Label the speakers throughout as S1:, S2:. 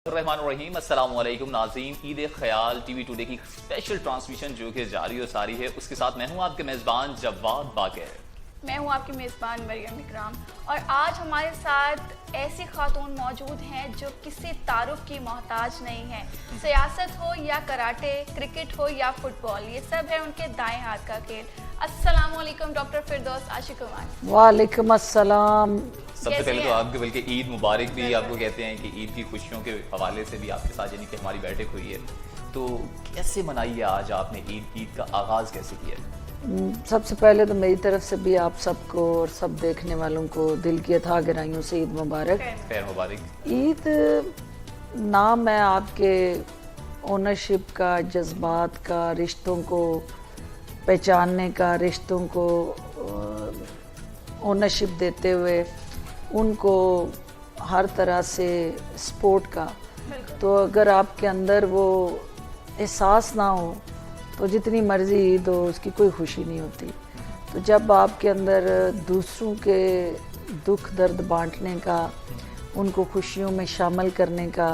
S1: रहीम अस्सलाम वालेकुम नाज़रीन, ईद ख्याल टीवी टुडे की स्पेशल ट्रांसमिशन जो कि जारी और सारी है, उसके साथ मैं हूं आपके मेज़बान जवाद बाकर।
S2: मैं हूं आपकी मेज़बान मरियम इकराम और आज हमारे साथ ऐसी खातून मौजूद हैं जो किसी तारुफ की मोहताज नहीं है। सियासत हो या कराटे, क्रिकेट हो या फुटबॉल, ये सब है उनके दाएं हाथ का खेल। अस्सलाम वालेकुम डॉक्टर फिरदौस आशिकुमान।
S3: वालेकुम अस्सलाम।
S1: सबसे पहले तो आपके बल्कि ईद मुबारक भी आपको कहते हैं कि ईद की खुशियों के हवाले से भी आपके साथ यानी कि हमारी बैठक हुई है, तो कैसे मनाई है आज आपने ईद का आगाज़ कैसे किया?
S3: सबसे पहले तो मेरी तरफ से भी आप सबको और सब देखने वालों को दिल की अथाह गहराइयों से ईद मुबारक।
S1: खैर मुबारक।
S3: ईद नाम है आपके ओनरशिप का, जज्बात का, रिश्तों को पहचानने का, रिश्तों को ओनरशिप देते हुए उनको हर तरह से सपोर्ट का। तो अगर आपके अंदर वो एहसास ना हो तो जितनी मर्जी ईद हो उसकी कोई खुशी नहीं होती। तो जब आपके अंदर दूसरों के दुख दर्द बांटने का, उनको खुशियों में शामिल करने का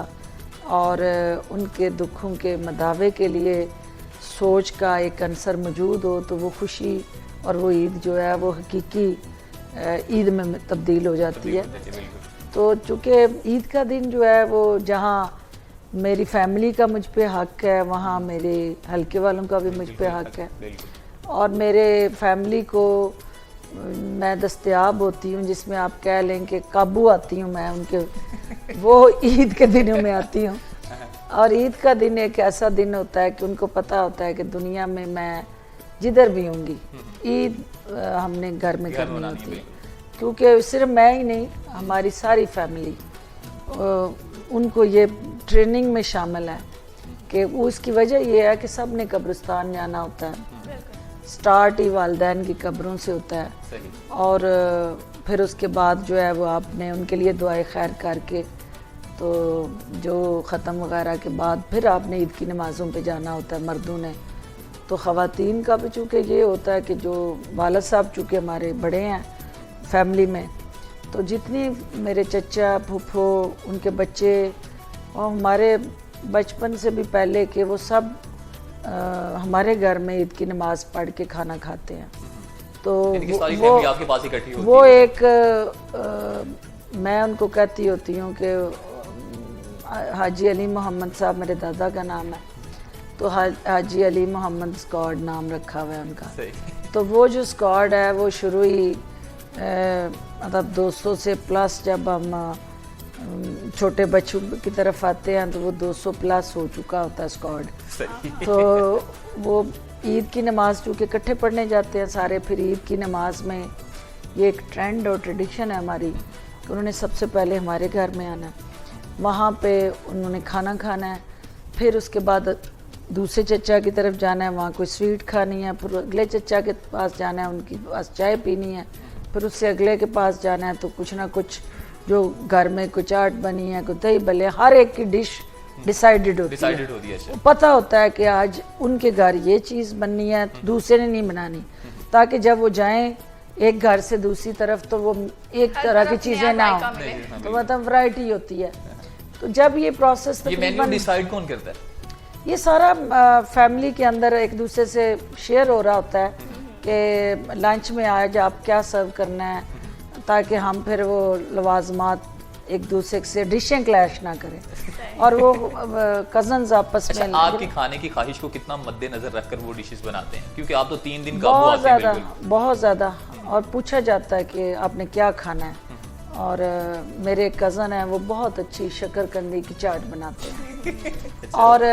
S3: और उनके दुखों के मदावे के लिए सोच का एक अंसर मौजूद हो, तो वो खुशी और वो ईद जो है वो हकीकी ईद में तब्दील हो जाती है। तो चूँकि ईद का दिन जो है वो जहाँ मेरी फैमिली का मुझ पे हक है, वहाँ मेरे हल्के वालों का भी मुझ पे हक है और मेरे फैमिली को मैं दस्तयाब होती हूँ, जिसमें आप कह लें कि काबू आती हूँ मैं उनके वो ईद के दिनों में आती हूँ। और ईद का दिन एक ऐसा दिन होता है कि उनको पता होता है कि दुनिया में मैं जिधर भी होंगी ईद हमने घर में करनी होती है, क्योंकि सिर्फ मैं ही नहीं, हमारी सारी फैमिली उनको ये ट्रेनिंग में शामिल है कि उसकी वजह ये है कि सब ने कब्रिस्तान जाना होता है। स्टार्ट ही वालिदैन की कब्रों से होता है और फिर उसके बाद जो है वो आपने उनके लिए दुआएं खैर करके, तो जो ख़त्म वगैरह के बाद फिर आपने ईद की नमाज़ों पे जाना होता है मर्दों ने। तो ख़वातीन का भी चूँकि ये होता है कि जो वालिद साहब चूँकि हमारे बड़े हैं फैमिली में, तो जितनी मेरे चचा फूफो उनके बच्चे और हमारे बचपन से भी पहले के वो सब हमारे घर में ईद की नमाज़ पढ़ के खाना खाते हैं। तो वो
S1: आपके पास इकट्ठी होती
S3: वो
S1: है।
S3: एक मैं उनको कहती होती हूँ कि हाजी अली मोहम्मद साहब मेरे दादा का नाम है, तो हाजी अली मोहम्मद स्क्वाड नाम रखा हुआ है उनका। तो वो जो स्क्वाड है वो शुरू ही मतलब 200 से प्लस, जब हम छोटे बच्चों की तरफ आते हैं तो वो 200 प्लस हो चुका होता है स्क्वाड। तो वो ईद की नमाज़ चूँकि इकट्ठे पढ़ने जाते हैं सारे, फिर ईद की नमाज़ में ये एक ट्रेंड और ट्रेडिशन है हमारी कि उन्होंने सबसे पहले हमारे घर में आना है, वहाँ पे उन्होंने खाना खाना है, फिर उसके बाद दूसरे चचा की तरफ जाना है, वहाँ कोई स्वीट खानी है, फिर अगले चचा के पास जाना है, उनकी पास चाय पीनी है, फिर उससे अगले के पास जाना है, तो कुछ ना कुछ जो घर में कोई चाट बनी है, कोई दही भले, हर एक की डिश डिसाइडेड होती है। पता होता है कि आज उनके घर ये चीज़ बननी है, दूसरे ने नहीं बनानी, ताकि जब वो जाएं एक घर से दूसरी तरफ तो वो एक तरह की चीज़ें ना हो, तो मतलब वैरायटी होती है। तो जब ये प्रोसेस
S1: डिसाइड कौन करता है?
S3: ये सारा फैमिली के अंदर एक दूसरे से शेयर हो रहा होता है कि लंच में आज आप क्या सर्व करना है, ताकि हम फिर वो लवाजमात एक दूसरे से डिशें क्लैश ना करें और वो कजन्स आपस में।
S1: आपकी खाने की ख्वाहिश को कितना मद्देनजर रखकर वो डिशेस बनाते हैं, क्योंकि आप तो 3 दिन काबू आते हैं?
S3: बहुत ज़्यादा, और पूछा जाता है कि आपने क्या खाना है। और मेरे कज़न हैं वो बहुत अच्छी शक्करकंदी की चाट बनाते हैं और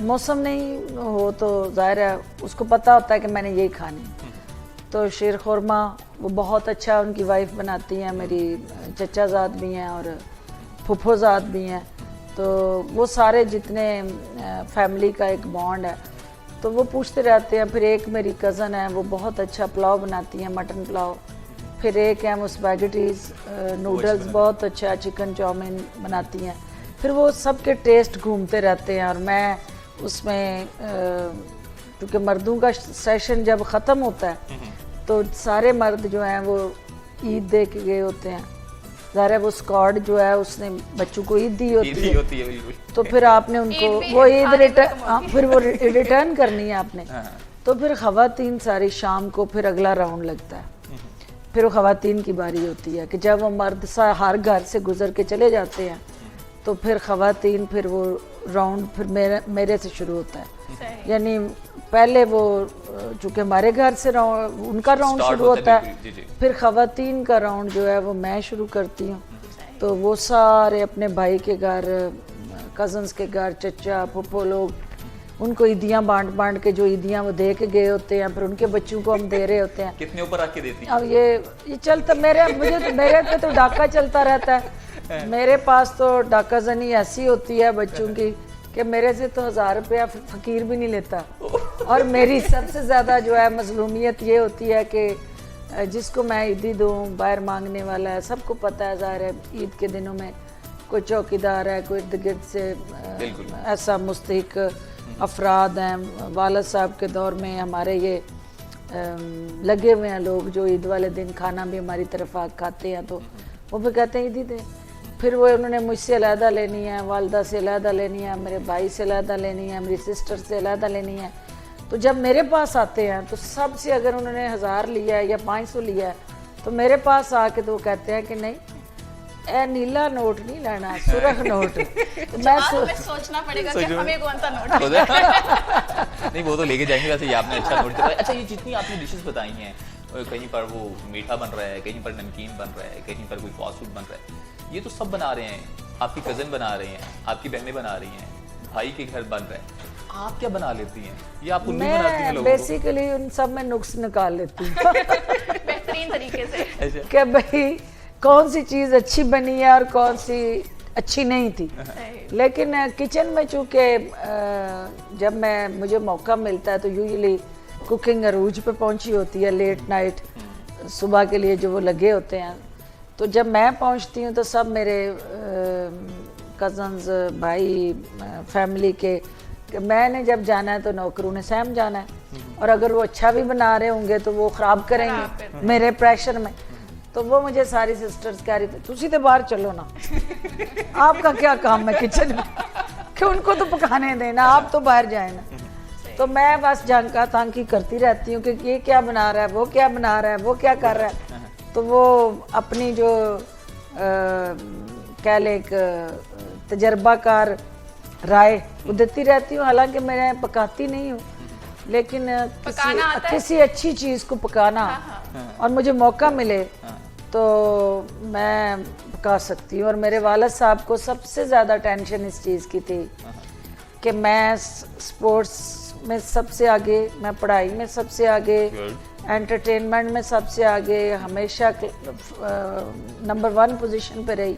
S3: मौसम नहीं हो तो जाहिर है उसको पता होता है कि मैंने यही खानी। तो शीर खुरमा वो बहुत अच्छा उनकी वाइफ बनाती हैं, मेरी चचाजाद भी हैं और फुफोजाद भी हैं, तो वो सारे जितने फैमिली का एक बॉन्ड है, तो वो पूछते रहते हैं। फिर एक मेरी कज़न है वो बहुत अच्छा पुलाव बनाती हैं, मटन पुलाव। फिर एक है वो स्पैगेटीज नूडल्स बहुत अच्छा, चिकन चाउमीन बनाती हैं। फिर वो सबके टेस्ट घूमते रहते हैं और मैं उसमें क्योंकि मर्दों का सेशन जब ख़त्म होता है तो सारे मर्द जो हैं वो ईद दे के गए होते हैं, ज़ाहिर है वो स्क्वाड जो है उसने बच्चों को ईद दी होती है,
S1: होती है बिल्कुल।
S3: तो फिर आपने उनको वो ईद रिटर्न, फिर वो रिटर्न करनी है आपने। तो फिर ख़वातीन सारी शाम को फिर अगला राउंड लगता है, फिर वो ख़वातीन की बारी होती है कि जब वो मर्द हर घर से गुजर के चले जाते हैं तो फिर ख़वातीन फिर वो राउंड फिर मेरे से शुरू होता है। यानी पहले वो चूँकि हमारे घर से उनका राउंड शुरू होता है, फिर ख़वातीन का राउंड जो है वो मैं शुरू करती हूँ। तो वो सारे अपने भाई के घर, कज़न्स के घर, चचा फूफो लोग, उनको ईदियाँ बांट के जो ईदियाँ वो दे के गए होते हैं, फिर उनके बच्चों को हम दे रहे होते हैं।
S1: कितने ऊपर रख के देती हैं?
S3: अब ये चलता मेरे पे तो डाका चलता रहता है। मेरे पास तो डाका जनी ऐसी होती है बच्चों की कि मेरे से तो 1000 रुपया फकीर भी नहीं लेता। और मेरी सबसे ज़्यादा जो है मजलूमियत ये होती है कि जिसको मैं ईदी दूँ बाहर मांगने वाला है, सबको पता है ज़ाहिर है ईद के दिनों में कोई चौकीदार है, कोई इर्द गिर्द से ऐसा मुस्तहिक अफराद हैं। वालिद साहब के दौर में हमारे ये लगे हुए हैं लोग जो ईद वाले दिन खाना भी हमारी तरफ आ खाते हैं, तो वो भी कहते हैं ईदी दे। फिर वो उन्होंने मुझसे अलहदा लेनी है, वालदा से अलहदा लेनी है, मेरे भाई से अलहदा लेनी है, मेरी सिस्टर से अलहदा लेनी है। तो जब मेरे पास आते हैं तो सबसे अगर उन्होंने 1000 लिया है या 500 लिया है तो मेरे पास आके तो वो कहते हैं कि नहीं ए नीला नोट नहीं लेना, सुरख नोट। तो
S2: हमें सोचना पड़ेगा कि हमें कौन सा नोट
S1: नहीं वो तो लेके जाएंगे। वैसे ये आपने अच्छा नोट दिया। अच्छा, ये जितनी आपने डिशेस बताई हैं, कहीं पर वो मीठा बन रहा है, कहीं पर नमकीन बन रहा है, कहीं पर कोई फास्ट फूड बन रहा है, ये तो सब बना रहे हैं। आपकी कज़न बना रही हैं, आपकी बहनें बना रही हैं, भाई के घर बन रहे हैं, आप क्या बना लेती हैं? ये आप उल्लू बनाती हैं लोगों को?
S3: बेसिकली उन सब में नुक्स निकाल लेती हूँ
S2: बेहतरीन तरीके से
S3: कि भाई कौन सी चीज़ अच्छी बनी है और कौन सी अच्छी नहीं थी। लेकिन किचन में चूँकि जब मुझे मौका मिलता है तो यूजुअली कुकिंग अरूज पे पहुंची होती है लेट नाइट, सुबह के लिए जो वो लगे होते हैं। तो जब मैं पहुंचती हूँ तो सब मेरे कज़न्स, भाई, फैमिली के मैंने जब जाना है तो नौकरों ने सहम जाना है, और अगर वो अच्छा भी बना रहे होंगे तो वो ख़राब करेंगे मेरे प्रेशर में। तो वो मुझे सारी सिस्टर्स कह रही थी तुसी तो बाहर चलो ना, आपका क्या काम है किचन में, कि उनको तो पकाने देना, आप तो बाहर जाए ना। तो मैं बस झांका तांकी करती रहती हूँ कि ये क्या बना रहा है, वो क्या बना रहा है, वो क्या कर रहा है। तो वो अपनी जो कह ले एक तजर्बाकार राय वो देती रहती हूँ। हालांकि मैं पकाती नहीं हूँ, लेकिन किसी अच्छी चीज़ को पकाना और मुझे मौका मिले तो मैं पका सकती हूँ। और मेरे वालिद साहब को सबसे ज़्यादा टेंशन इस चीज़ की थी कि मैं स्पोर्ट्स में सबसे आगे, मैं पढ़ाई में सबसे आगे, एंटरटेनमेंट में सबसे आगे, हमेशा नंबर 1 पोजीशन पे रही,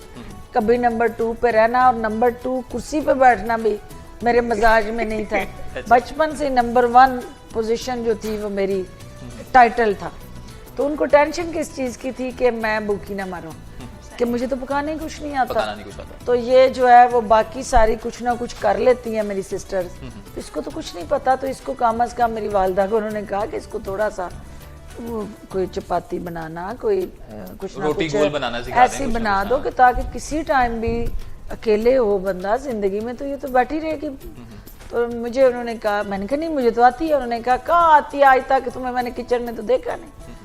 S3: कभी नंबर 2 पे रहना और नंबर 2 कुर्सी पे बैठना भी मेरे मजाज में नहीं था। बचपन से नंबर 1 पोजीशन जो थी वो मेरी टाइटल था। तो उनको टेंशन किस चीज़ की थी कि मैं भूखी ना मरूं, कि मुझे तो पकाने ही कुछ नहीं आता। तो ये जो है वो बाकी सारी कुछ ना कुछ कर लेती हैं मेरी सिस्टर्स, तो इसको तो कुछ नहीं पता। तो इसको कम अज़ कम मेरी वालदा को उन्होंने कहा कि इसको थोड़ा सा कोई चपाती बनाना, कोई कुछ ना कुछ ऐसी बना दो कि ताकि किसी टाइम भी अकेले हो बंदा जिंदगी में तो ये तो बैठी रहेगी। तो मुझे उन्होंने कहा, मैंने कहा नहीं मुझे तो आती है। उन्होंने कहा कहाँ आती है, आज तक तुम्हें मैंने किचन में तो देखा नहीं।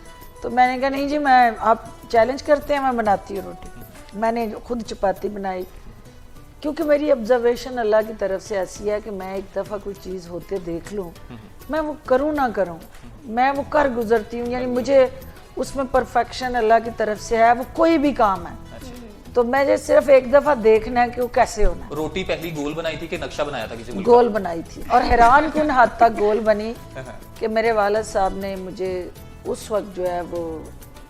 S3: तो मैंने कहा नहीं जी, मैं आप चैलेंज करते हैं, मैं बनाती हूँ रोटी। मैंने खुद चपाती बनाई, क्योंकि मेरी ऑब्जर्वेशन अल्लाह की तरफ से ऐसी है कि मैं एक दफ़ा कोई चीज़ होते देख लूँ, मैं वो करूँ ना करूँ, मैं वो कर गुजरती हूँ। यानी मुझे उसमें परफेक्शन अल्लाह की तरफ से है, वो कोई भी काम है। तो मैं सिर्फ एक दफ़ा देखना है कि वो कैसे होना है।
S1: रोटी पहली गोल बनाई थी कि नक्शा बनाया था किसी?
S3: गोल बनाई थी, और हैरान कुन हद तक गोल बनी कि मेरे वालिद साहब ने मुझे उस वक्त जो है वो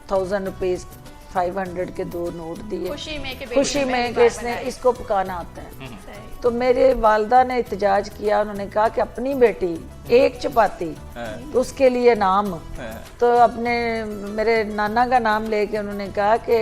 S3: 1000 रुपीज़ 500 के 2 नोट दिए, खुशी में कि इसने इसको पकाना आता है। तो मेरे वालदा ने एहतजाज किया, उन्होंने कहा कि अपनी बेटी एक चपाती तो उसके लिए नाम। तो अपने मेरे नाना का नाम लेके उन्होंने कहा कि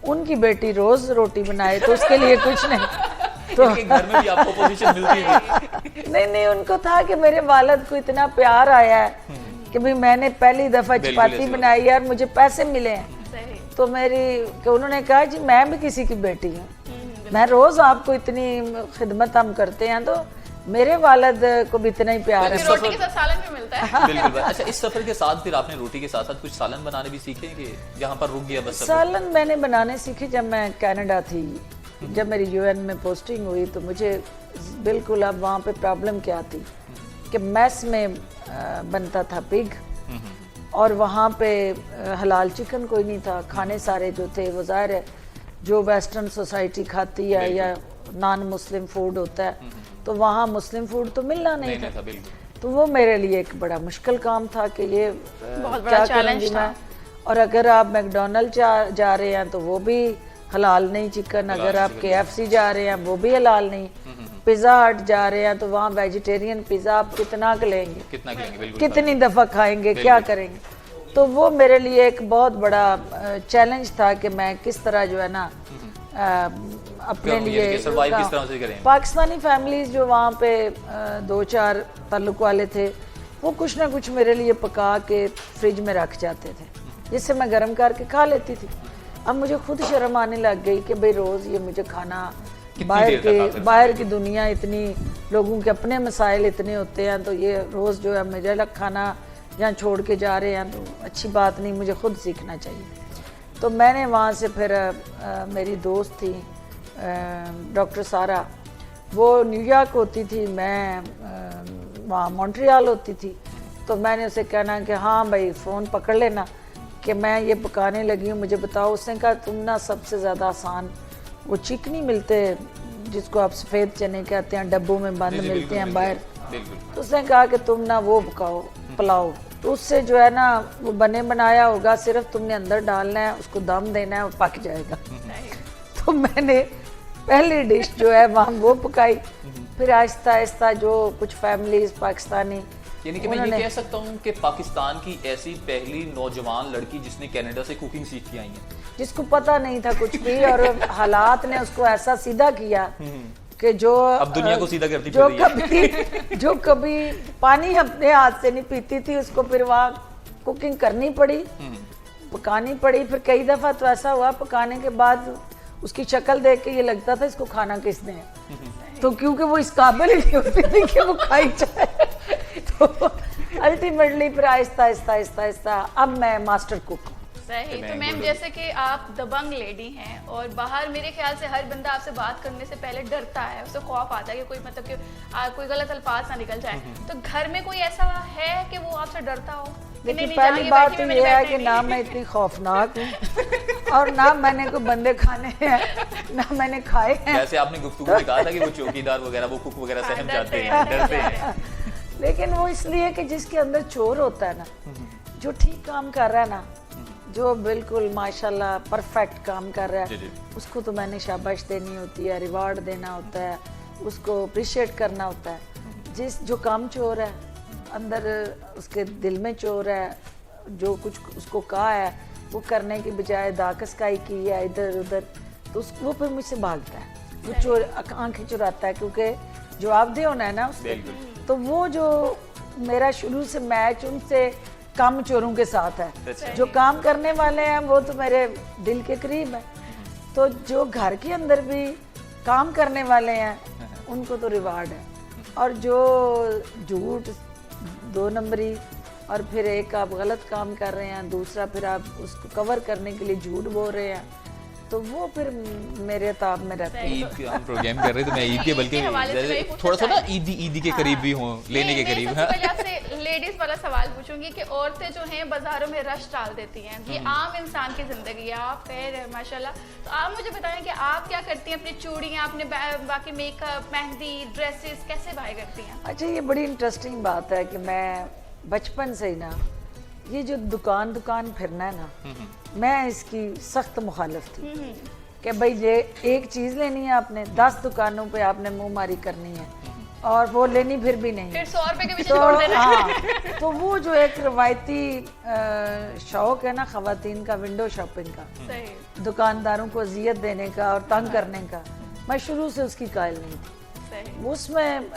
S3: उनकी बेटी रोज रोटी बनाए तो उसके लिए कुछ नहीं। तो
S1: घर में भी आपको पोजीशन मिलती है?
S3: नहीं, उनको था कि मेरे वालिद को इतना प्यार आया है कि भाई मैंने पहली दफा चपाती बनाई है और मुझे पैसे मिले हैं, तो उन्होंने कहा जी मैं भी किसी की बेटी हूँ, मैं रोज आपको इतनी खिदमत हम करते हैं तो मेरे वालिद को भी इतना ही प्यार है।
S2: रोटी के साथ सालन भी मिलता है।
S1: बिल्कुल। अच्छा, इस सफर के साथ फिर आपने रोटी के साथ साथ कुछ सालन बनाने भी सीखे कि जहाँ पर रुक गया बस सफर?
S3: सालन मैंने बनाने सीखे जब मैं कनाडा थी, जब मेरी यूएन में पोस्टिंग हुई तो मुझे बिल्कुल, अब वहाँ पे प्रॉब्लम क्या थी कि मैस में बनता था पिग और वहाँ पे हलाल चिकन कोई नहीं था, खाने सारे जो थे वो ज़ाहिर है जो वेस्टर्न सोसाइटी खाती है या नॉन मुस्लिम फूड होता है, तो वहाँ मुस्लिम फूड तो मिलना नहीं था। तो वो मेरे लिए एक बड़ा मुश्किल काम था कि ये
S2: बहुत बड़ा चैलेंज था।
S3: और अगर आप मैकडोनल्ड जा रहे हैं तो वो भी हलाल नहीं चिकन, अगर आप KFC जा रहे हैं वो भी हलाल नहीं, पिज़्ज़ा हट जा रहे हैं तो वहाँ वेजिटेरियन पिज़्ज़ा आप कितना लेंगे, कितनी दफ़ा खाएंगे, क्या करेंगे। तो वो मेरे लिए एक बहुत बड़ा चैलेंज था कि मैं किस तरह जो है ना अपने लिए पाकिस्तानी फैमिलीज जो वहाँ पे 2-4 ताल्लुक वाले थे वो कुछ ना कुछ मेरे लिए पका के फ्रिज में रख जाते थे जिससे मैं गर्म करके खा लेती थी। अब मुझे खुद शर्म आने लग गई कि भाई रोज़ ये मुझे खाना, बाहर की दुनिया इतनी, लोगों के अपने मसाइल इतने होते हैं, तो ये रोज़ जो है मुझे अलग खाना यहाँ छोड़ के जा रहे हैं तो अच्छी बात नहीं, मुझे खुद सीखना चाहिए। तो मैंने वहाँ से फिर मेरी दोस्त थी डॉक्टर सारा, वो न्यूयॉर्क होती थी, मैं वहाँ मॉन्ट्रियल होती थी, तो मैंने उसे कहना कि हाँ भाई फ़ोन पकड़ लेना कि मैं ये पकाने लगी हूँ, मुझे बताओ। उसने कहा तुम ना सबसे ज़्यादा आसान वो चिकनी मिलते जिसको आप सफ़ेद चने कहते हैं, डब्बों में बंद मिलते हैं बाहर, तो उसने कहा कि तुम ना वो पकाओ, पुलाव, तो उससे जो है ना वो बने बनाया होगा, सिर्फ तुमने अंदर डालना है, उसको दम देना है, वो पक जाएगा। तो मैंने पहली डिश जो है वहाँ वो पकाई, फिर आहिस्ता आहिस्ता जो कुछ फैमिलीज पाकिस्तानी,
S1: यानी कि मैं ये कह सकता हूँ कि पाकिस्तान की ऐसी पहली नौजवान लड़की जिसने कनाडा से कुकिंग सीख के आई है,
S3: जिसको पता नहीं था कुछ भी और हालात ने उसको ऐसा सीधा किया कि जो
S1: अब दुनिया को सीधा करती
S3: जो कभी पानी अपने हाथ से नहीं पीती थी, उसको फिर वहाँ कुकिंग करनी पड़ी, पकानी पड़ी। फिर कई दफ़ा तो ऐसा हुआ पकाने के बाद उसकी शक्ल देख के ये लगता था इसको खाना किसने है, तो क्योंकि वो इस काबिल ही नहीं होती थी कि वो खाई जाए। तो अल्टीमेटली फिर आहिस्ता आहिस्ता आहिस्ता आहिस्ता अब मैं मास्टर कुक हूँ।
S2: सही। तो मैम जैसे कि आप दबंग लेडी हैं और बाहर मेरे ख्याल से हर बंदा आपसे बात करने से पहले डरता है, उसे खौफ आता है कि कोई मतलब कि कोई गलत अल्फाज ना निकल जाए, तो घर में कोई ऐसा है कि वो आपसे डरता हो?
S3: देखिए पहली बात तो ये है कि ना मैं इतनी खौफनाक हूँ और ना मैंने कोई बंदे खाने हैं, ना मैंने खाए हैं।
S1: वैसे आपने गुफ्तगू में कहा था कि वो चौकीदार वगैरह, वो कुक वगैरह सहम जाते हैं, डरते हैं,
S3: लेकिन वो इसलिए कि जिसके अंदर चोर होता है ना, जो ठीक काम कर रहा है ना, जो बिल्कुल माशाल्लाह परफेक्ट काम कर रहा है, उसको तो मैंने शाबाश देनी होती है, रिवार्ड देना होता है, उसको अप्रिशिएट करना होता है। जो काम चोर है अंदर, उसके दिल में चोर है, जो कुछ उसको कहा है वो करने की बजाय दाकसकाई की है इधर उधर, तो वो फिर मुझसे भागता है, वो चोर आंखें चुराता है, क्योंकि जवाबदेह होना है ना उससे। तो वो जो मेरा शुरू से मैच उनसे कम चोरों के साथ है, जो काम करने वाले हैं वो तो मेरे दिल के करीब है, तो जो घर के अंदर भी काम करने वाले हैं उनको तो रिवार्ड है, और जो झूठ 2 नंबरी, और फिर एक आप गलत काम कर रहे हैं, दूसरा फिर आप उसको कवर करने के लिए झूठ बोल रहे हैं, तो वो फिर मेरे ताब में रहते हैं।
S1: ईद के हम प्रोग्राम कर रहे थे, मैं ईद के बल्कि थोड़ा सा ना ईदी के करीब भी हूँ, लेने के करीब।
S2: पहले आपसे लेडीज वाला सवाल पूछूंगी कि औरतें जो हैं बाजारों में रश डाल देती हैं, ये आम इंसान की जिंदगी है, आप खैर है माशाल्लाह, तो आप मुझे बताएं कि आप क्या करती हैं, अपनी चूड़ियाँ, अपने बाकी मेकअप, मेहंदी, ड्रेसेस कैसे बाय करती हैं?
S3: अच्छा, ये बड़ी इंटरेस्टिंग बात है कि मैं बचपन से ही ना ये जो दुकान फिरना है ना, मैं इसकी सख्त मुखालिफ थी कि भाई ये एक चीज़ लेनी है आपने, 10 दुकानों पे आपने मुंह मारी करनी है और वो लेनी फिर भी नहीं,
S2: फिर 100 रुपए के पीछे
S3: तो
S2: छोड़ देना।
S3: हाँ, तो वो जो एक रवायती शौक है ना ख़वातीन का, विंडो शॉपिंग का, दुकानदारों को अजियत देने का और तंग करने का, मैं शुरू से उसकी कायल नहीं थी। उसमें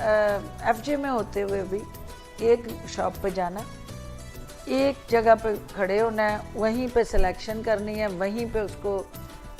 S3: FJ में होते हुए भी एक शॉप पे जाना, एक जगह पे खड़े होना है, वहीं पे सिलेक्शन करनी है, वहीं पे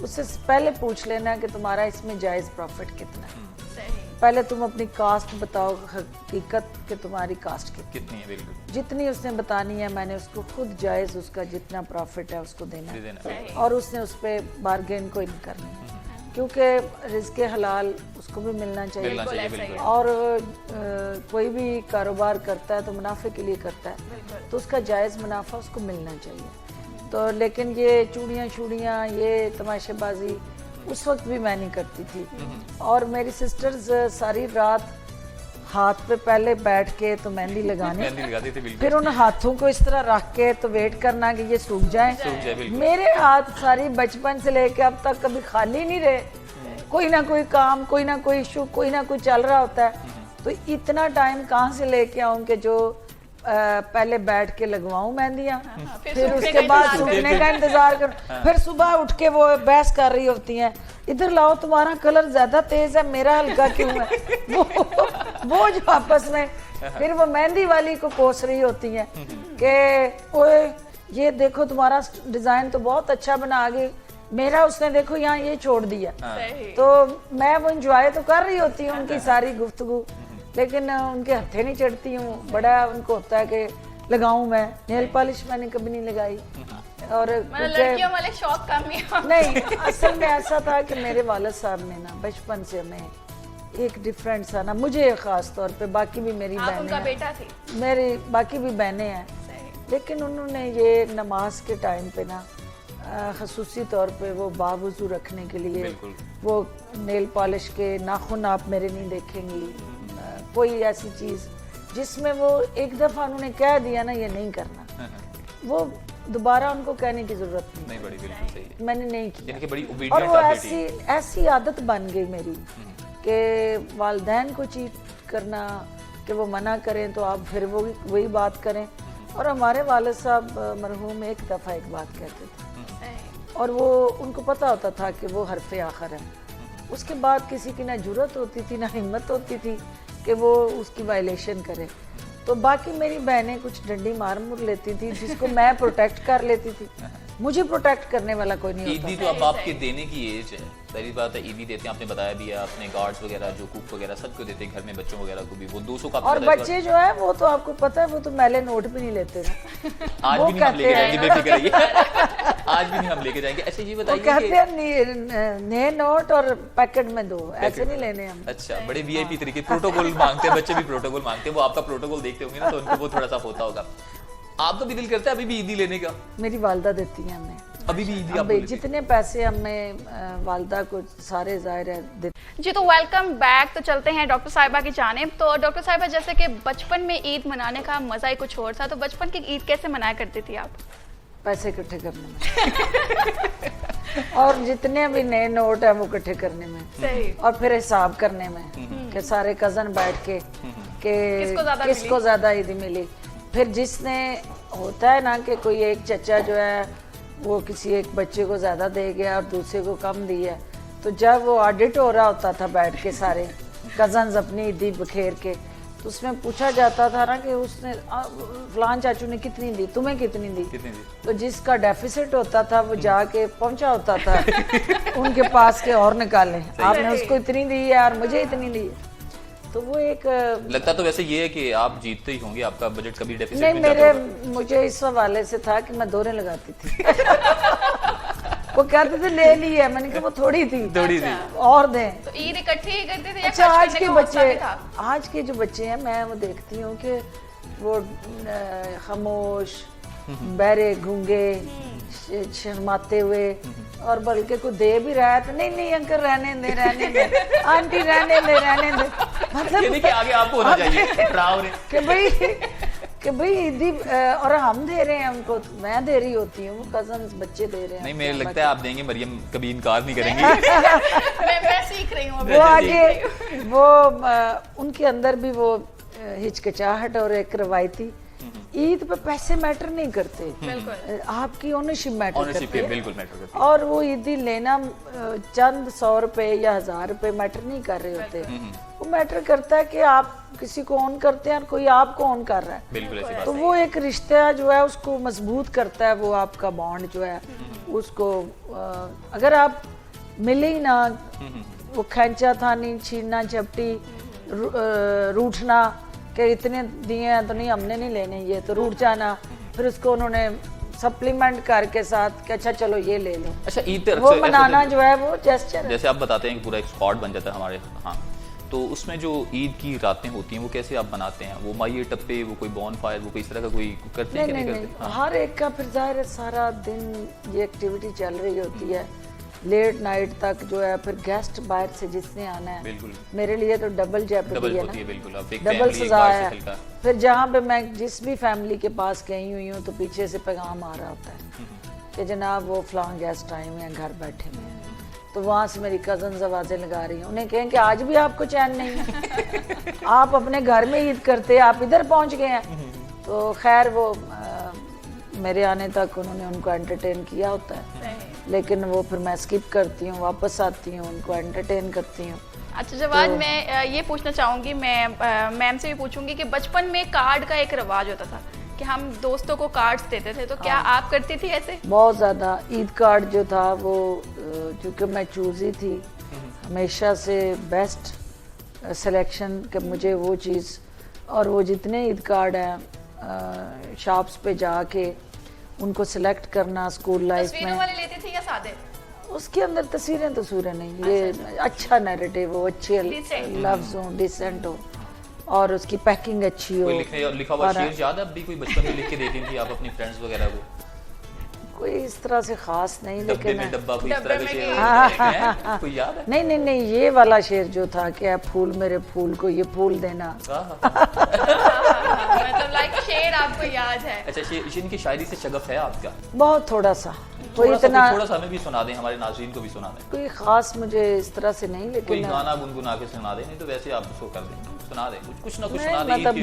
S3: उससे पहले पूछ लेना है कि तुम्हारा इसमें जायज़ प्रॉफिट कितना है।
S2: सही।
S3: पहले तुम अपनी कास्ट बताओ, हकीकत कि तुम्हारी कास्ट
S1: कितनी है, बिल्कुल
S3: जितनी उसने बतानी है, मैंने उसको खुद जायज़ उसका जितना प्रॉफिट है उसको देना
S1: दे
S3: है,
S1: देना।
S3: और उसने उस पर बारगेन कोई नहीं करनी है, क्योंकि रिज़्क़ हलाल उसको भी मिलना चाहिए।
S1: मिलना चाहिए,
S2: बिल्कुल ऐसा ही
S1: बिल्कुल।
S3: और कोई भी कारोबार करता है तो मुनाफे के लिए करता है, तो उसका जायज़ मुनाफा उसको मिलना चाहिए। तो लेकिन ये चूड़ियाँ ये तमाशेबाजी उस वक्त भी मैं नहीं करती थी। और मेरी सिस्टर्स सारी रात हाथ पे पहले बैठ के तो मेहंदी लगानी,
S1: मेहंदी लगाती थी, बिल्कुल
S3: फिर उन हाथों को इस तरह रख के तो वेट करना कि ये सूख जाए।
S1: बिल्कुल।
S3: मेरे हाथ सारी बचपन से लेके अब तक कभी खाली नहीं रहे, कोई ना कोई काम, कोई ना कोई इशू, कोई ना कोई चल रहा होता है। तो इतना टाइम कहाँ से लेके आऊँ कि जो पहले बैठ के लगवाऊं मेहंदियाँ, फिर उसके बाद सूखने का इंतजार करूं, फिर सुबह उठ के वो बहस कर रही होती हैं, इधर लाओ तुम्हारा कलर ज्यादा तेज है, मेरा हल्का क्यों है। वो जो आपस में फिर वो मेहंदी वाली को कोस रही होती हैं कि ओए ये देखो तुम्हारा डिजाइन तो बहुत अच्छा बना गई, मेरा उसने देखो यहाँ ये छोड़ दिया। तो मैं वो इंजॉय तो कर रही होती हूँ उनकी सारी गुफ्तगू, लेकिन उनके हत्थे नहीं चढ़ती हूँ। बड़ा उनको होता है कि लगाऊं मैं नेल पॉलिश, मैंने कभी नहीं लगाई। और
S2: लड़कियों वाले शौक कम ही हो।
S3: नहीं, असल में ऐसा था कि मेरे वालिद साहब ने ना बचपन से हमें एक डिफरेंट सा ना, मुझे खास तौर पे, बाकी भी मेरी
S2: आप उनका
S3: बहनें
S2: बेटा थी।
S3: मेरी बाकी भी बहनें हैं, लेकिन उन्होंने ये नमाज के टाइम पे ना खसूसी तौर पे वो बावुज़ू रखने के लिए वो नेल पॉलिश के नाखून आप मेरे नहीं देखेंगी, कोई ऐसी चीज़ जिसमें वो एक दफ़ा उन्होंने कह दिया ना ये नहीं करना, वो दोबारा उनको कहने की जरूरत
S1: नहीं पड़ी। बिल्कुल सही है।
S3: मैंने नहीं किया।
S1: यानी कि बड़ी
S3: और
S1: ओबीडियंट
S3: वो
S1: आप बेटी
S3: ऐसी आदत बन गई मेरी कि वालिदैन को चीट करना, कि वो मना करें तो आप फिर वो वही बात करें। और हमारे वालिद साहब मरहूम एक दफ़ा एक बात कहते थे, और वो उनको पता होता था कि वो हरफ़े आखिर है, उसके बाद किसी की ना जुर्रत होती थी ना हिम्मत होती थी कि वो उसकी वायलेशन करे। तो बाकी मेरी बहनें कुछ डंडी मार मुर लेती थी जिसको मैं प्रोटेक्ट कर लेती थी, मुझे प्रोटेक्ट करने वाला कोई नहीं होता।
S1: ईदी तो अब आपके देने की एज है, पहली बात है ईदी देते हैं, आपने बताया भी है, अपने गार्ड्स वगैरह जो कुक वगैरह सबको देते हैं, घर में बच्चों वगैरह को भी, वो 200 का।
S3: और बच्चे जो है वो तो आपको पता है वो तो मैले नोट भी नहीं लेते ना।
S1: आज भी नहीं हम लेके जाएंगे, बेफिक्र रहिए। आज भी नहीं हम लेके जाएंगे। अच्छा ये बताइए,
S3: कहते हैं नए नोट और पैकेट में दो, ऐसे नहीं लेने हम।
S1: अच्छा, बड़े वीआईपी तरीके प्रोटोकॉल मांगते हैं, बच्चे भी प्रोटोकॉल मांगते हैं, वो आपका प्रोटोकॉल देखते होंगे ना, तो उनको वो थोड़ा सा होता होगा। आपका भी दिल करता है अभी भी ईदी लेने का?
S3: मेरी वालदा देती है हमें
S1: अभी भी ईदी आप
S3: अभी जितने पैसे हमें वालदा को सारे ज़ाहिर है देती।
S2: जी तो वेलकम बैक। तो चलते हैं डॉक्टर साहिबा की जानिब। तो डॉक्टर साहिबा, जैसे कि बचपन में ईद मनाने का मजा ही कुछ और था, तो बचपन की ईद कैसे मनाया करती थी आप?
S3: पैसे इकट्ठे करने में और जितने भी नए नोट है वो इकट्ठे करने में।
S2: सही।
S3: और फिर हिसाब करने में कि सारे कजन बैठ के किसको ज्यादा ईदी मिली। फिर जिसने होता है ना कि कोई एक चचा जो है वो किसी एक बच्चे को ज्यादा दे गया और दूसरे को कम दिया, तो जब वो ऑडिट हो रहा होता था बैठ के सारे कजन्स अपनी ईदी बखेर के, तो उसमें पूछा जाता था ना कि उसने फलान चाचू ने कितनी दी, तुम्हें कितनी दी? तो जिसका डेफिसिट होता था वो जाके पहुंचा होता था उनके पास के और निकालें, आपने उसको इतनी दी है और मुझे इतनी दी है। तो वो एक
S1: लगता तो वैसे ये है कि आप जीतते ही होंगे, आपका बजट कभी डेफिसिट
S3: नहीं,
S1: में जाता
S3: मुझे इस हवाले से था कि मैं दोहरे लगाती थी। वो कहते थे ले ली है, मैंने कहा वो थोड़ी थी और दें।
S2: तो ईद इकट्ठी ही करते थे या
S3: अच्छा,
S2: आज
S3: के जो बच्चे हैं मैं वो देखती हूँ कि वो खामोश, बहरे, गूंगे, शर्माते हुए, और बल्कि को दे भी रहा है तो नहीं अंकल रहने दे आंटी रहने दे मतलब
S1: कि आगे आपको होना चाहिए
S3: कि भाई ईदी और हम दे रहे हैं उनको, मैं दे रही होती हूँ, कजन्स बच्चे दे रहे हैं।
S1: नहीं, मुझे लगता है आप देंगे, मरियम कभी इनकार नहीं करेंगी।
S2: मैं सीख रही हूँ
S3: वो आगे वो उनके अंदर भी वो हिचकिचाहट और एक रवायती ईद पे पैसे मैटर नहीं करते,
S2: बिल्कुल
S3: आपकी ओनरशिप मैटर
S1: ऑनरशिप
S3: करती है।
S1: बिल्कुल मैटर करती
S3: और वो ईदी लेना चंद 100 रुपए या 1000 रुपए मैटर नहीं कर रहे होते, वो मैटर करता है कि आप किसी को ऑन करते हैं और कोई आपको ऑन कर रहा है,
S1: है, बिल्कुल ऐसी बात
S3: तो
S1: है।
S3: वो एक रिश्ता जो है उसको मजबूत करता है, वो आपका बॉन्ड जो है उसको अगर आप मिले ही ना, वो खैंचा था नहीं, छीनना झपटी, रूठना कि इतने दिए हैं तो नहीं हमने नहीं लेने ये, तो रूठ जाना, फिर उसको उन्होंने सप्लीमेंट करके साथ कि अच्छा चलो ये ले लो,
S1: अच्छा ईद पे
S3: वो
S1: अक्सर ऐसा
S3: मनाना
S1: होता
S3: जो है वो जेस्चर
S1: है,
S3: है।
S1: जैसे आप बताते हैं कि पूरा एक स्क्वाड बन जाता है हमारे, हाँ, तो उसमें जो ईद की रातें होती हैं वो कैसे आप बनाते हैं? वो माये टप्पे, वो कोई बॉन फायर, वो कोई इस तरह का कोई करते हैं
S3: नहीं
S1: कि
S3: नहीं
S1: नहीं
S3: नहीं,
S1: करते? हाँ,
S3: हर एक का फिर जाहिर है सारा दिन ये एक्टिविटी चल रही होती है, लेट नाइट तक जो है, फिर गेस्ट बाहर से जिसने आना है,
S1: बिल्कुल
S3: मेरे लिए तो डबल जेपटी
S1: डबल
S3: है
S1: होती है,
S3: ना,
S1: बिल्कुल अब एक
S3: डबल
S1: फैमिली एक
S3: सजा
S1: बार से
S3: है।
S1: हल्का,
S3: फिर जहाँ पे मैं जिस भी फैमिली के पास गई हुई हूँ तो पीछे से पैगाम आ रहा होता है कि जनाब वो फलां गेस्ट आए हुए हैं, घर बैठे हुए हैं, तो वहाँ से मेरी कज़न्स आवाज़ें लगा रही हैं, उन्हें कहें कि आज भी आपको चैन नहीं है, आप अपने घर में ईद करते, आप इधर पहुँच गए हैं। तो खैर वो मेरे आने तक उन्होंने उनको एंटरटेन किया होता है,
S2: सही।
S3: लेकिन वो फिर मैं स्किप करती हूँ, वापस आती हूँ, उनको एंटरटेन करती हूँ।
S2: अच्छा जवाद, मैं ये पूछना चाहूँगी, मैं मैम से भी पूछूंगी कि बचपन में कार्ड का एक रिवाज होता था कि हम दोस्तों को कार्ड्स देते थे, तो क्या आप करती थी ऐसे?
S3: बहुत ज़्यादा ईद कार्ड जो था वो चूँकि मैं चूज़ी थी हमेशा से, बेस्ट सिलेक्शन कि मुझे वो चीज़, और वो जितने ईद कार्ड हैं शॉप्स पे जाके उनको सिलेक्ट करना स्कूल लाइफ
S2: तस्वीरों
S3: में,
S2: वाले लेते थे या सादे?
S3: उसके अंदर तस्वीरें नहीं, ये अच्छा नैरेटिव हो, अच्छे
S2: Decent.
S3: लफ्ज हो, डिसेंट हो, और उसकी पैकिंग अच्छी हो।
S1: कोई लिखा हुआ
S3: और
S1: शेर याद है अब भी कोई बचपन में लिख के देती थी आप अपनी फ्रेंड्स वगैरह को?
S3: कोई इस तरह से खास नहीं,
S1: डब्बे
S3: लेकिन
S1: में डब्बा, कोई इस
S2: डब्बे
S1: तरह के
S2: में
S1: शेर
S2: कोई-
S1: हैं? कोई याद है?
S3: नहीं नहीं, ये वाला शेर जो था कि आप फूल मेरे फूल को ये फूल देना,
S2: मतलब लाइक शेर आपको याद है?
S1: अच्छा, शेर की शायरी से शगफ है आपका?
S3: बहुत थोड़ा सा, कोई इतना
S1: थोड़ा सा हमें भी सुना दें, हमारे नाज़रीन को भी सुना दें,
S3: कोई खास मुझे इस तरह से नहीं,
S1: कोई
S3: लेकिन
S1: गाना गुनगुना के सुना दें, नहीं तो वैसे आप उसको कर दें, सुना दें कुछ ना कुछ
S3: नहीं,
S1: सुना दें।
S3: मतलब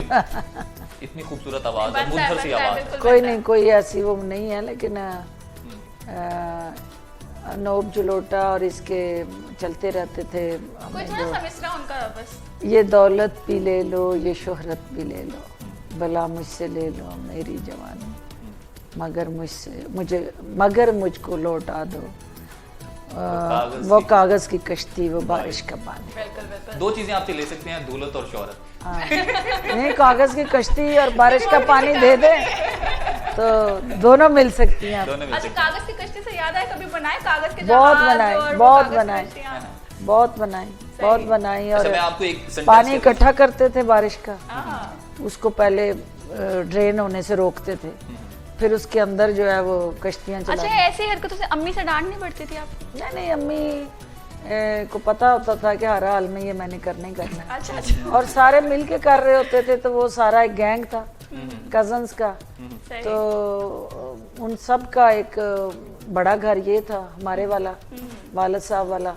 S1: इतनी खूबसूरत आवाज़ है,
S2: बनता है,
S1: मुनफर सी
S2: बनता है,
S1: आवाज़ है।
S2: बिल्कुल
S3: कोई
S2: बनता है।
S3: नहीं, कोई ऐसी वो नहीं है, लेकिन नोब जुलोटा और इसके चलते रहते थे
S2: कोई
S3: हमें
S2: थोड़ा
S3: जो,
S2: सा मिसरा उनका बस।
S3: ये दौलत भी ले लो, ये शोहरत भी ले लो, भला मुझसे ले लो मेरी जवानी, मगर मुझको लौटा दो वो कागज की कश्ती, वो बारिश का पानी।
S2: बिल्कुल बिल्कुल।
S1: दो चीजें आपसे ले सकते हैं, दौलत और शोहरत।
S3: हाँ। नहीं, कागज की कश्ती और बारिश का पानी दे दे तो दोनों मिल सकती हैं।
S1: दोनों मिल
S2: अच्छा,
S1: सकते हैं।
S2: कागज की कश्ती से याद है, कभी बनाए कागज के
S3: बहुत
S2: जहाज
S3: बनाए,
S2: और वो
S3: बहुत
S2: कागज की
S3: बनाए।
S2: कश्तियाँ?
S3: बहुत बनाई, बहुत बनाई,
S1: अच्छा,
S3: और
S1: मैं आपको एक sentence
S3: पानी
S1: कहता
S3: इकट्ठा करते थे बारिश का,
S2: हाँ।
S3: उसको पहले ड्रेन होने से रोकते थे, फिर उसके अंदर जो है वो कश्तियाँ
S2: अच्छा,
S3: चला।
S2: ऐसी हरकतों से अम्मी से डांट नहीं पड़ती थी आपको?
S3: नहीं, अम्मी को पता होता था कि हर हाल में ये मैंने करना ही करना है,
S2: अच्छा अच्छा,
S3: और सारे मिल के कर रहे होते थे, तो वो सारा एक गैंग था कजन्स का,
S2: सही।
S3: तो उन सब का एक बड़ा घर ये था हमारे वाला, वालिद साहब वाला,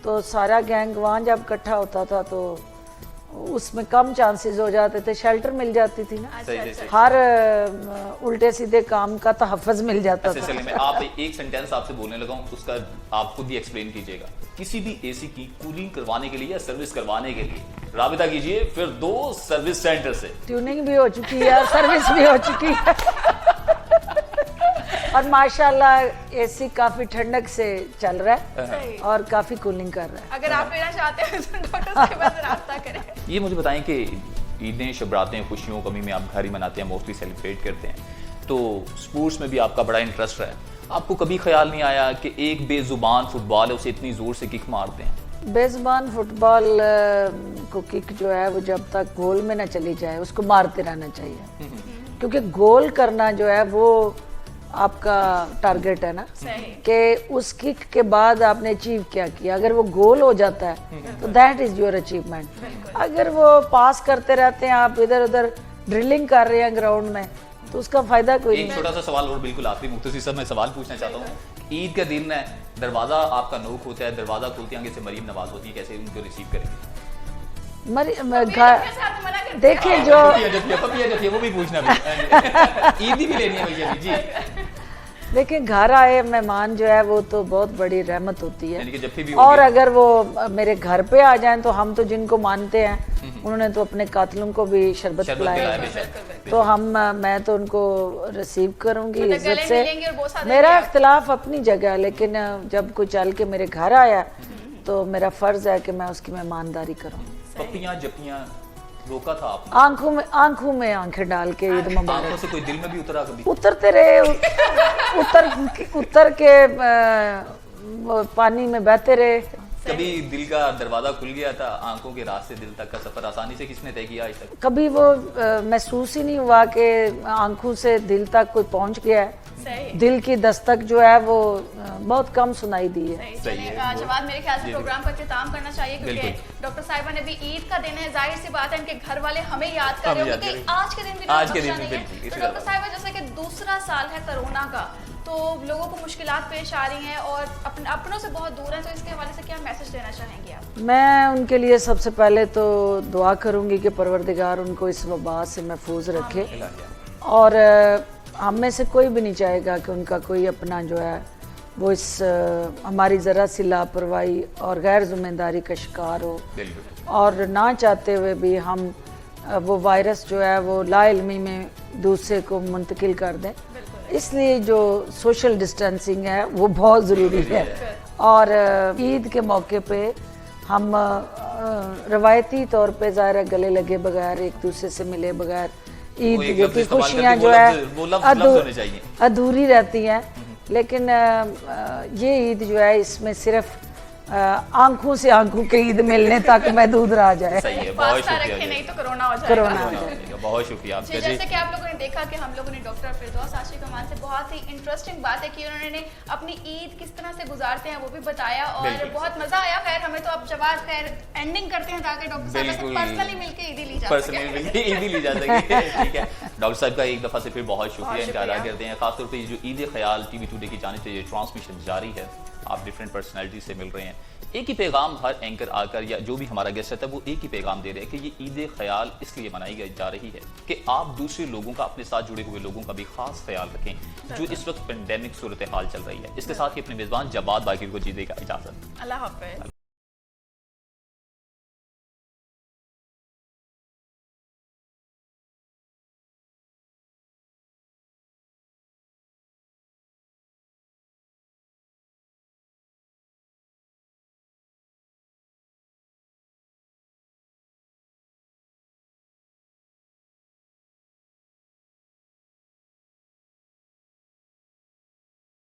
S3: तो सारा गैंग वहाँ जब इकट्ठा होता था तो उसमें कम चांसेस हो जाते थे, शेल्टर मिल जाती थी ना,
S1: सही सही सही।
S3: हर उल्टे सीधे काम का तहफ़्फ़ुज़ मिल जाता
S1: अच्छा,
S3: था।
S1: चलिए मैं आप एक सेंटेंस आपसे बोलने लगा हूँ, उसका आप खुद ही एक्सप्लेन कीजिएगा। किसी भी एसी की कूलिंग करवाने के लिए या सर्विस करवाने के लिए राबिता कीजिए फिर 2 सर्विस सेंटर से।
S3: ट्यूनिंग भी हो चुकी है, सर्विस भी हो चुकी है और माशाल्लाह एसी काफी ठंडक से चल रहा है
S2: सही।
S3: और काफी कूलिंग कर रहा है।
S2: अगर आप लेना चाहते हैं तो डॉक्टर के पास रास्ता करें।
S1: ये मुझे बताएं कि ईदें, शबरातें, खुशियों कमी में आप घर ही मनाते हैं, मोस्टली सेलिब्रेट करते हैं, तो स्पोर्ट्स में भी आपका बड़ा इंटरेस्ट रहा है, आपको कभी ख्याल नहीं आया कि एक बेजुबान फुटबॉल है उसे इतनी जोर से किक मारते हैं?
S3: बेज़बान फुटबॉल को किक जो है वो जब तक गोल में ना चली जाए उसको मारते रहना चाहिए, क्योंकि गोल करना जो है वो आपका टारगेट है ना,
S2: सही।
S3: कि उस किक के बाद आपने अचीव क्या किया। अगर वो गोल हो जाता है तो दैट इज योर अचीवमेंट। अगर वो पास करते रहते हैं, आप इधर उधर ड्रिलिंग कर रहे हैं ग्राउंड में, तो उसका फायदा कोई
S1: एक
S3: नहीं।
S1: छोटा सा सवाल और बिल्कुल आखिरी मुख्तसर साहब मैं सवाल पूछना चाहता हूँ। ईद का दिन है, दरवाजा आपका नोक होता है, दरवाजा खोलते हैं, आगे से मरीम नवाज होती है, कैसे उनको रिसीव करेंगे?
S3: देखिए जो
S1: पपिया जो थी वो भी पूछना भी ईदी भी लेनी है भैया जी।
S3: देखिए घर आए मेहमान जो है वो तो बहुत बड़ी रहमत होती
S1: यानी कि जब भी
S3: है, और अगर वो मेरे घर पे आ जाएं तो हम तो जिनको मानते हैं उन्होंने तो अपने कातलों को भी शरबत पिलाया, तो मैं तो उनको रिसीव करूंगी इज्जत से। मेरा इख्तिलाफ अपनी जगह, लेकिन जब कोई चल के मेरे घर आया तो मेरा फर्ज है कि मैं उसकी मेहमानदारी करूं।
S1: पपियां जपियां रोका था आपने?
S3: आंखों में आंखें डाल के ईद मुबारक।
S1: आंखों से कोई दिल में भी उतरा कभी?
S3: उतरते रहे, उतर के पानी में बहते रहे।
S1: कभी दिल का दरवाजा खुल गया था, आंखों के रास्ते दिल तक का सफर आसानी से किसने तय किया आज तक?
S3: कभी वो महसूस ही नहीं हुआ कि आंखों से दिल तक कोई पहुंच गया है। दिल की दस्तक जो है वो बहुत कम सुनाई दी है।
S2: जवाब मेरे ख्याल से प्रोग्राम का इख्तिताम करना चाहिए, क्योंकि डॉक्टर साहिबा ने भी ईद का दिन है, जाहिर सी बात है इनके घर वाले हमें याद कर रहे होंगे कि आज के दिन भी नहीं है। तो डॉक्टर साहिबा जैसे कि दूसरा साल है कोरोना का, तो लोगों को मुश्किलात पेश आ रही हैं और अपनों से बहुत दूर हैं, तो इसके हवाले से क्या मैसेज देना चाहेंगे आप?
S3: मैं उनके लिए सबसे पहले तो दुआ करूंगी कि परवरदिगार उनको इस वबा से महफूज रखे, और हम में से कोई भी नहीं चाहेगा कि उनका कोई अपना जो है वो इस हमारी ज़रा सी लापरवाही और गैर जिम्मेदारी का शिकार हो, और ना चाहते हुए भी हम वो वायरस जो है वो लाइल्मी में दूसरे को मुंतकिल कर दें। इसलिए जो सोशल डिस्टेंसिंग है वो बहुत ज़रूरी है, और ईद के मौके पे हम रवायती तौर पे ज़ाहिर गले लगे बगैर, एक दूसरे से मिले बगैर ईद की खुशियाँ जो है अधूरी रहती हैं। लेकिन ये ईद जो है इसमें सिर्फ आंखों से आंखों के ईद मिलने तक महदूद रह जाए।
S1: सही है, बहुत शुक्रिया।
S2: नहीं तो कोरोना हो जाएगा।
S1: बहुत शुक्रिया आपका।
S2: जैसे कि आप लोगों ने देखा कि हम लोगों ने डॉक्टर फिरदौस आशिक कमाल से बहुत ही इंटरेस्टिंग बातें की, उन्होंने अपनी ईद किस तरह से गुजारते हैं वो भी बताया, और बहुत मजा आया। खैर हमें तो अब जवाब खैर एंडिंग करते हैं ताकि डॉक्टर साहब से पर्सनली मिलकर ईदी ली जा सके।
S1: ठीक है डॉक्टर साहब का एक दफा से फिर बहुत शुक्रिया इनका अदा करते हैं। खासतौर पर जो ईद ख्याल टीवी टुडे की जानिब से ये ट्रांसमिशन जारी है, आप डिफरेंट पर्सनैलिटी से मिल रहे हैं, एक ही पैगाम हर एंकर आकर या जो भी हमारा गेस्ट रहता है वो एक ही पैगाम दे रहे हैं कि ये ईद ख्याल इसलिए मनाई जा रही है कि आप दूसरे लोगों का, अपने साथ जुड़े हुए लोगों का भी खास ख्याल रखें जो इस वक्त पेंडेमिक सूरत हाल चल रही है। इसके साथ ही अपने मेजबान जवाद बाकी को जी देगा इजाजत।
S2: अल्लाह हाफ़िज़।